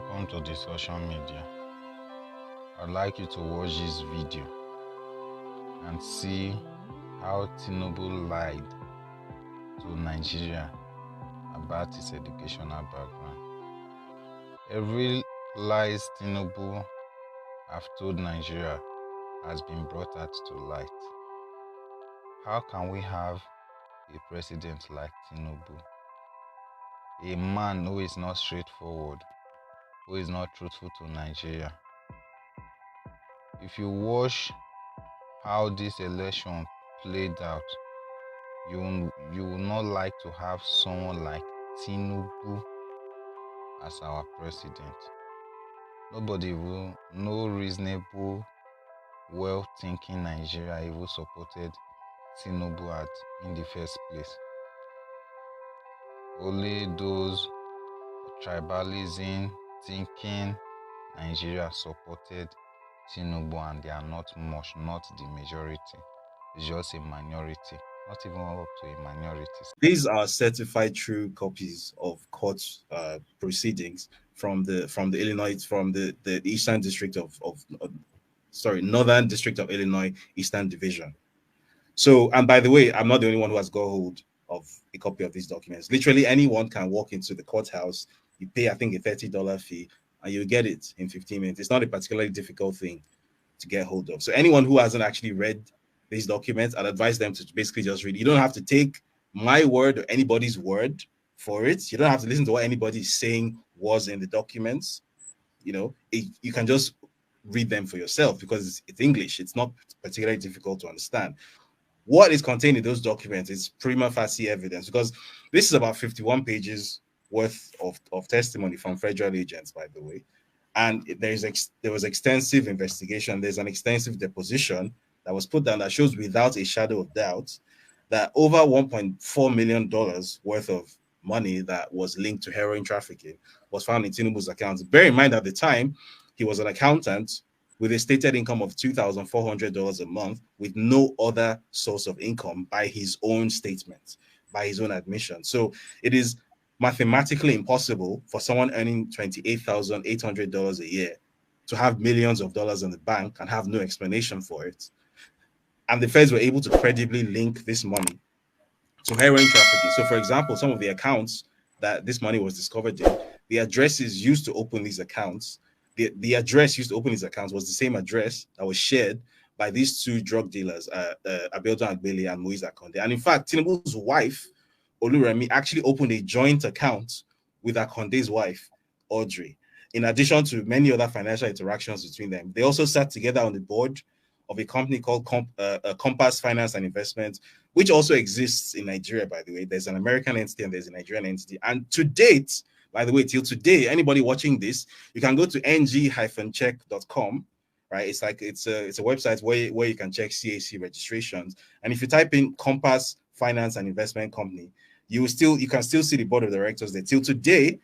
Welcome to the social media. I'd like you to watch this video and see how Tinubu lied to Nigeria about his educational background. Every lies Tinubu have told Nigeria has been brought out to light. How can we have a president like Tinubu? A man who is not straightforward, who is not truthful to Nigeria. If you watch how this election played out, you will not like to have someone like Tinubu as our president. Nobody will, no reasonable, well-thinking Nigeria even supported Tinubu in the first place. Only those tribalism thinking Nigeria supported Tinubu, and they are not much, not the majority. It's just a minority, not even up to a minority. These are certified true copies of court proceedings from the Illinois from the Eastern District of Northern District of Illinois Eastern Division. So, and by the way, I'm not the only one who has got hold of a copy of these documents. Literally anyone can walk into the courthouse. You pay, I think, a $30 fee, and you get it in 15 minutes. It's not a particularly difficult thing to get hold of. So anyone who hasn't actually read these documents, I'd advise them to basically just read. You don't have to take my word or anybody's word for it. You don't have to listen to what anybody is saying was in the documents. You can just read them for yourself because it's English. It's not particularly difficult to understand. What is contained in those documents is prima facie evidence, because this is about 51 pages worth of testimony from federal agents, by the way. And there was extensive investigation. There's an extensive deposition that was put down that shows without a shadow of doubt that over $1.4 million worth of money that was linked to heroin trafficking was found in Tinubu's accounts. Bear in mind, at the time, he was an accountant with a stated income of $2,400 a month with no other source of income by his own statement, by his own admission. So it is mathematically impossible for someone earning $28,800 a year to have millions of dollars in the bank and have no explanation for it. And the feds were able to credibly link this money to heroin trafficking. So, for example, some of the accounts that this money was discovered in, the addresses used to open these accounts, the address used to open these accounts was the same address that was shared by these two drug dealers, Abiodun Agbele and Moise Akonde. And in fact, Tinubu's wife, Oluremi, actually opened a joint account with Akonde's wife, Audrey. In addition to many other financial interactions between them, they also sat together on the board of a company called Compass Finance and Investment, which also exists in Nigeria, by the way. There's an American entity and there's a Nigerian entity. And to date, by the way, till today, anybody watching this, you can go to ng-check.com, right? It's a website where you can check CAC registrations. And if you type in Compass Finance and Investment Company, you can still see the board of directors there. Till today,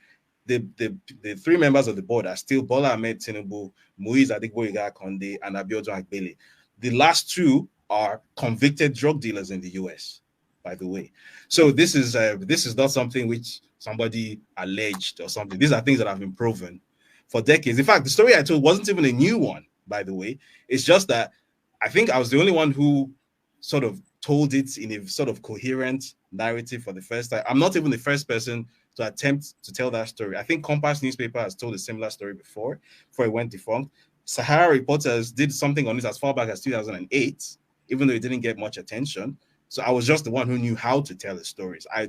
the three members of the board are still Bola Ahmed Tinubu, Muiz Adigboyega Akonde, and Abiodun Agbele. The last two are convicted drug dealers in the US, by the way. So this is not something which somebody alleged or something. These are things that have been proven for decades. In fact, the story I told wasn't even a new one, by the way. It's just that I think I was the only one who sort of told it in a sort of coherent narrative for the first time. I'm not even the first person to attempt to tell that story. I think Compass newspaper has told a similar story before it went defunct. Sahara Reporters did something on it as far back as 2008, even though it didn't get much attention. So I was just the one who knew how to tell the stories. I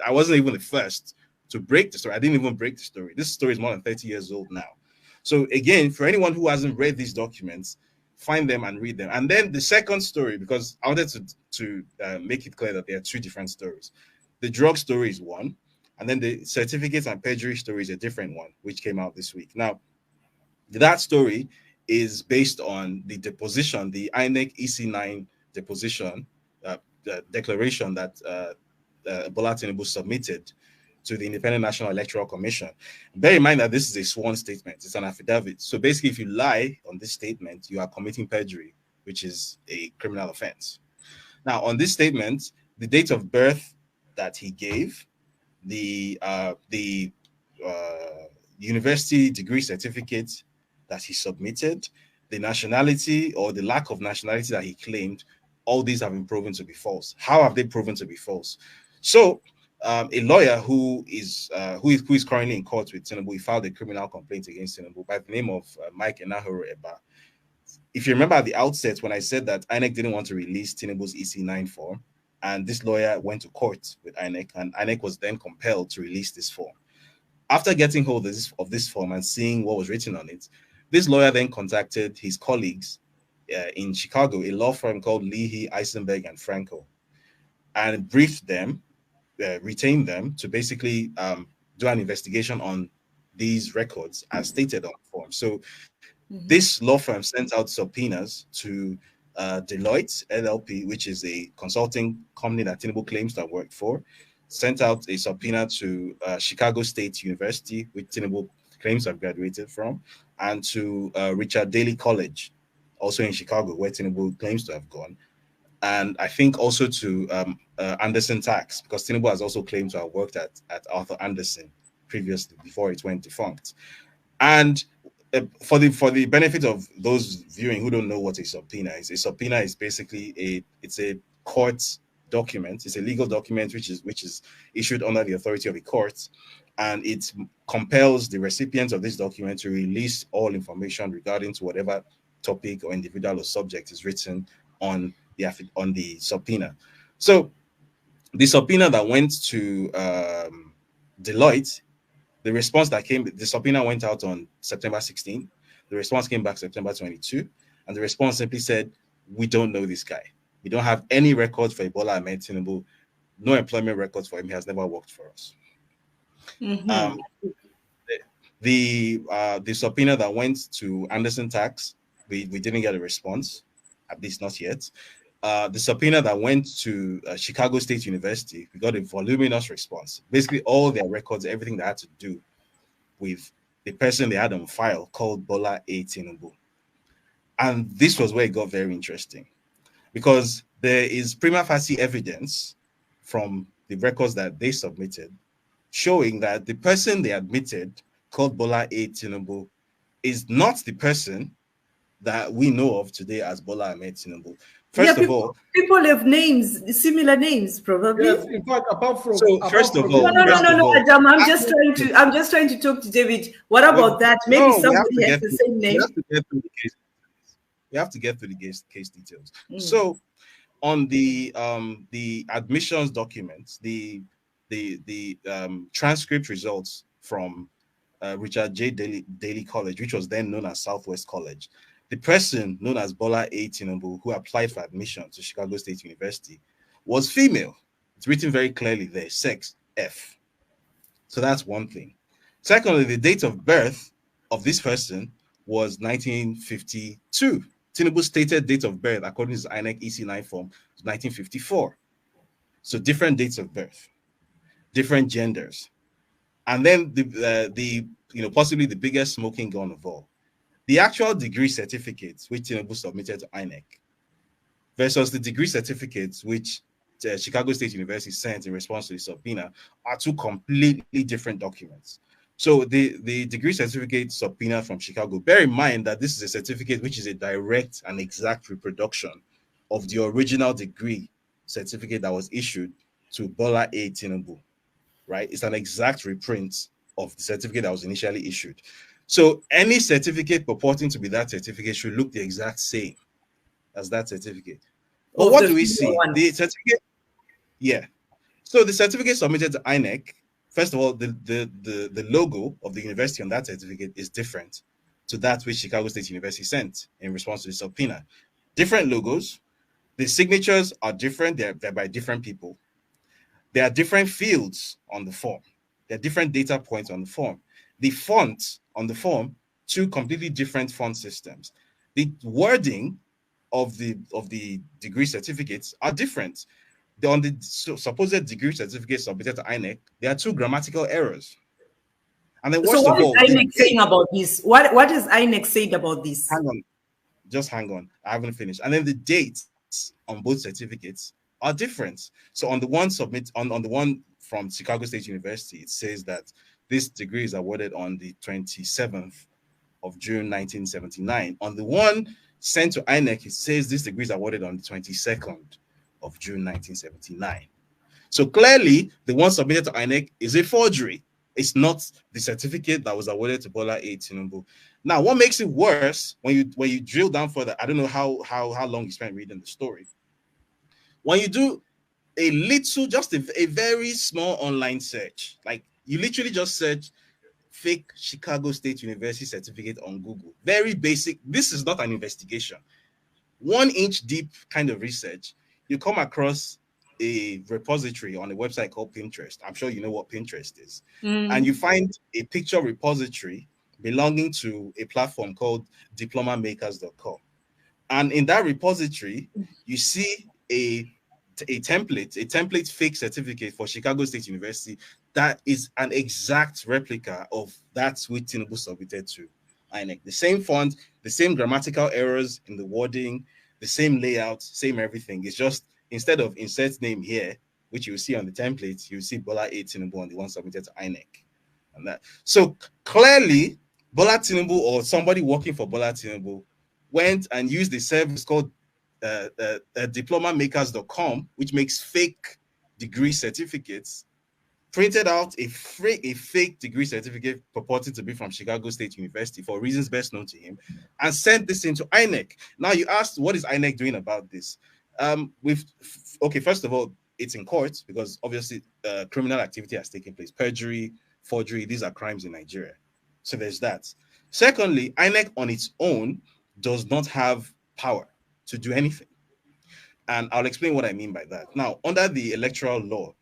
wasn't even the first to break the story. I didn't even break the story. This story is more than 30 years old now. So again, for anyone who hasn't read these documents, find them and read them. And then the second story, because I wanted to make it clear that there are two different stories. The drug story is one, and then the certificates and perjury story is a different one, which came out this week. Now, that story is based on the deposition, the INEC EC9 deposition, the declaration that Bola Tinubu submitted to the Independent National Electoral Commission. Bear in mind that this is a sworn statement. It's an affidavit. So basically, if you lie on this statement, you are committing perjury, which is a criminal offense. Now, on this statement, the date of birth that he gave, the university degree certificate that he submitted, the nationality or the lack of nationality that he claimed, all these have been proven to be false. How have they proven to be false? So, a lawyer who is currently in court with Tinubu, he filed a criminal complaint against Tinubu by the name of Mike Enahoro Eba. If you remember at the outset when I said that INEC didn't want to release Tinubu's EC9 form, and this lawyer went to court with INEC, and INEC was then compelled to release this form. After getting hold of this form and seeing what was written on it, this lawyer then contacted his colleagues in Chicago, a law firm called Leahy, Eisenberg, and Frankel, and briefed them, retained them to basically do an investigation on these records as stated on the form. So this law firm sent out subpoenas to Deloitte LLP, which is a consulting company that Tinubu claims to have worked for, sent out a subpoena to Chicago State University, which Tinubu claims to have graduated from, and to Richard Daley College, also in Chicago, where Tinubu claims to have gone. And I think also to Anderson Tax, because Tinubu has also claimed to have worked at Arthur Anderson previously before it went defunct. And for the benefit of those viewing who don't know what a subpoena is basically it's a court document. It's a legal document which is issued under the authority of a court, and it compels the recipient of this document to release all information regarding to whatever topic or individual or subject is written on the subpoena. So the subpoena that went to Deloitte, the subpoena went out on September 16. The response came back September 22. And the response simply said, we don't know this guy. We don't have any records for Ebola Ahmed Tinubu. No employment records for him. He has never worked for us. The subpoena that went to Anderson Tax, we didn't get a response, at least not yet. The subpoena that went to Chicago State University, we got a voluminous response. Basically, all their records, everything that had to do with the person they had on file called Bola A. Tinubu. And this was where it got very interesting, because there is prima facie evidence from the records that they submitted showing that the person they admitted called Bola A. Tinubu is not the person that we know of today as Bola Ahmed Tinubu. First of all, people have names, similar names, probably. Yes, in fact, apart from No, Adam, I'm just trying to talk to David. What about that? Maybe somebody has the same name. We have to get through the case details. So, on the admissions documents, the transcript results from Richard J. Daley College, which was then known as Southwest College. The person known as Bola A. Tinubu, who applied for admission to Chicago State University, was female. It's written very clearly there, sex F. So that's one thing. Secondly, the date of birth of this person was 1952. Tinubu's stated date of birth, according to his INEC EC9 form, was 1954. So different dates of birth, different genders. And then possibly the biggest smoking gun of all, the actual degree certificates which Tinubu submitted to INEC versus the degree certificates which Chicago State University sent in response to the subpoena are two completely different documents. So the degree certificate subpoena from Chicago, bear in mind that this is a certificate which is a direct and exact reproduction of the original degree certificate that was issued to Bola A. Tinubu, right? It's an exact reprint of the certificate that was initially issued. So any certificate purporting to be that certificate should look the exact same as that certificate. But what do we see? The certificate, yeah. So the certificate submitted to INEC, first of all, the logo of the university on that certificate is different to that which Chicago State University sent in response to the subpoena. Different logos. The signatures are different. They're by different people. There are different fields on the form. There are different data points on the form. The font on the form, two completely different font systems. The wording of the degree certificates are different. On the supposed degree certificate submitted to INEC, there are two grammatical errors. And then so what is INEC saying about this? What is INEC saying about this? Hang on. Just hang on. I haven't finished. And then the dates on both certificates are different. So on the one on the one from Chicago State University, it says that this degree is awarded on the 27th of June 1979. On the one sent to INEC, it says this degree is awarded on the 22nd of June 1979. So clearly, the one submitted to INEC is a forgery. It's not the certificate that was awarded to Bola A. Tinubu. Now, what makes it worse when you drill down further? I don't know how long you spent reading the story. When you do a little, just a very small online search, like you literally just search fake Chicago State University certificate on Google. Very basic. This is not an investigation. 1 inch deep kind of research. You come across a repository on a website called Pinterest. I'm sure you know what Pinterest is. And you find a picture repository belonging to a platform called diplomamakers.com. And in that repository, you see a template fake certificate for Chicago State University that is an exact replica of that which Tinubu submitted to INEC. The same font, the same grammatical errors in the wording, the same layout, same everything. It's just instead of insert name here, which you see on the template, you see Bola A. Tinubu on the one submitted to INEC. And that. So clearly, Bola Tinubu or somebody working for Bola Tinubu went and used a service called diplomamakers.com, which makes fake degree certificates, printed out a fake degree certificate purported to be from Chicago State University for reasons best known to him, and sent this into INEC. Now you asked, what is INEC doing about this? First of all, it's in court because obviously criminal activity has taken place. Perjury, forgery, these are crimes in Nigeria. So there's that. Secondly, INEC on its own does not have power to do anything. And I'll explain what I mean by that. Now, under the electoral law,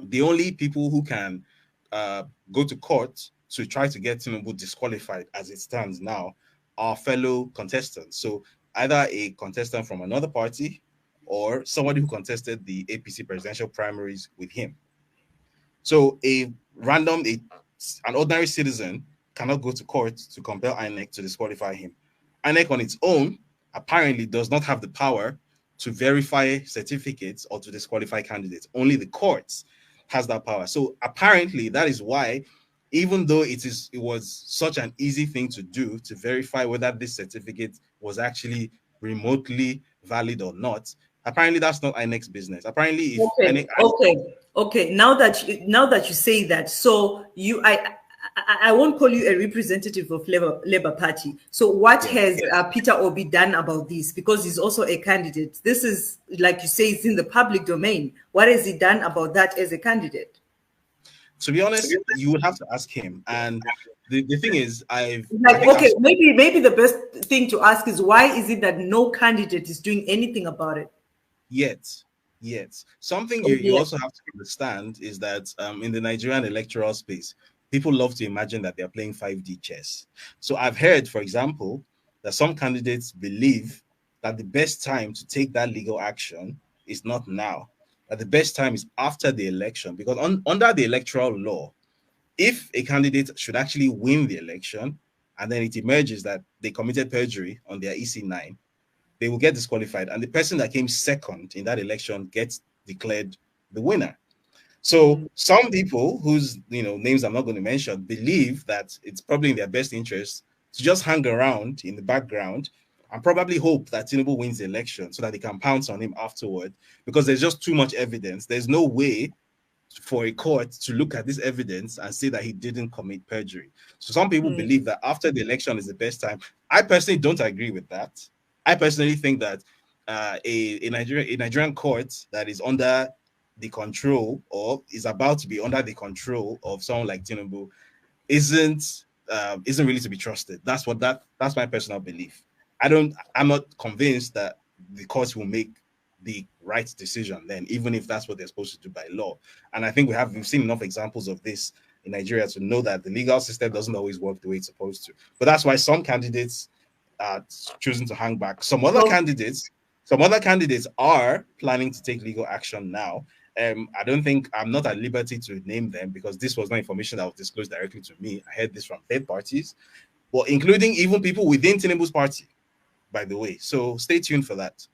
the only people who can go to court to try to get Tinubu disqualified as it stands now are fellow contestants. So either a contestant from another party or somebody who contested the APC presidential primaries with him. So an ordinary citizen cannot go to court to compel INEC to disqualify him. INEC on its own apparently does not have the power to verify certificates or to disqualify candidates. Only the courts has that power. So apparently that is why, even though it was such an easy thing to do to verify whether this certificate was actually remotely valid or not, apparently that's not INEC's business. Apparently, Okay. Now that you say that, so I won't call you a representative of Labour Party. So what has Peter Obi done about this? Because he's also a candidate. This is, like you say, it's in the public domain. What has he done about that as a candidate? To be honest, you would have to ask him. And the thing is, maybe the best thing to ask is, why is it that no candidate is doing anything about it? Yet. Something you also have to understand is that in the Nigerian electoral space, people love to imagine that they're playing 5D chess. So I've heard, for example, that some candidates believe that the best time to take that legal action is not now, that the best time is after the election, because under the electoral law, if a candidate should actually win the election and then it emerges that they committed perjury on their EC9, they will get disqualified, and the person that came second in that election gets declared the winner. So some people whose names I'm not going to mention believe that it's probably in their best interest to just hang around in the background and probably hope that Tinubu wins the election so that they can pounce on him afterward, because there's just too much evidence. There's no way for a court to look at this evidence and say that he didn't commit perjury. So some people believe that after the election is the best time. I personally don't agree with that. I personally think that a Nigerian court that is under the control or is about to be under the control of someone like Tinubu isn't really to be trusted. That's my personal belief. I'm not convinced that the courts will make the right decision then, even if that's what they're supposed to do by law. And I think we've seen enough examples of this in Nigeria to know that the legal system doesn't always work the way it's supposed to. But that's why some candidates are choosing to hang back. Some other candidates are planning to take legal action now. I'm not at liberty to name them because this was not information that was disclosed directly to me. I heard this from third parties, but including even people within Tinubu's party, by the way. So stay tuned for that.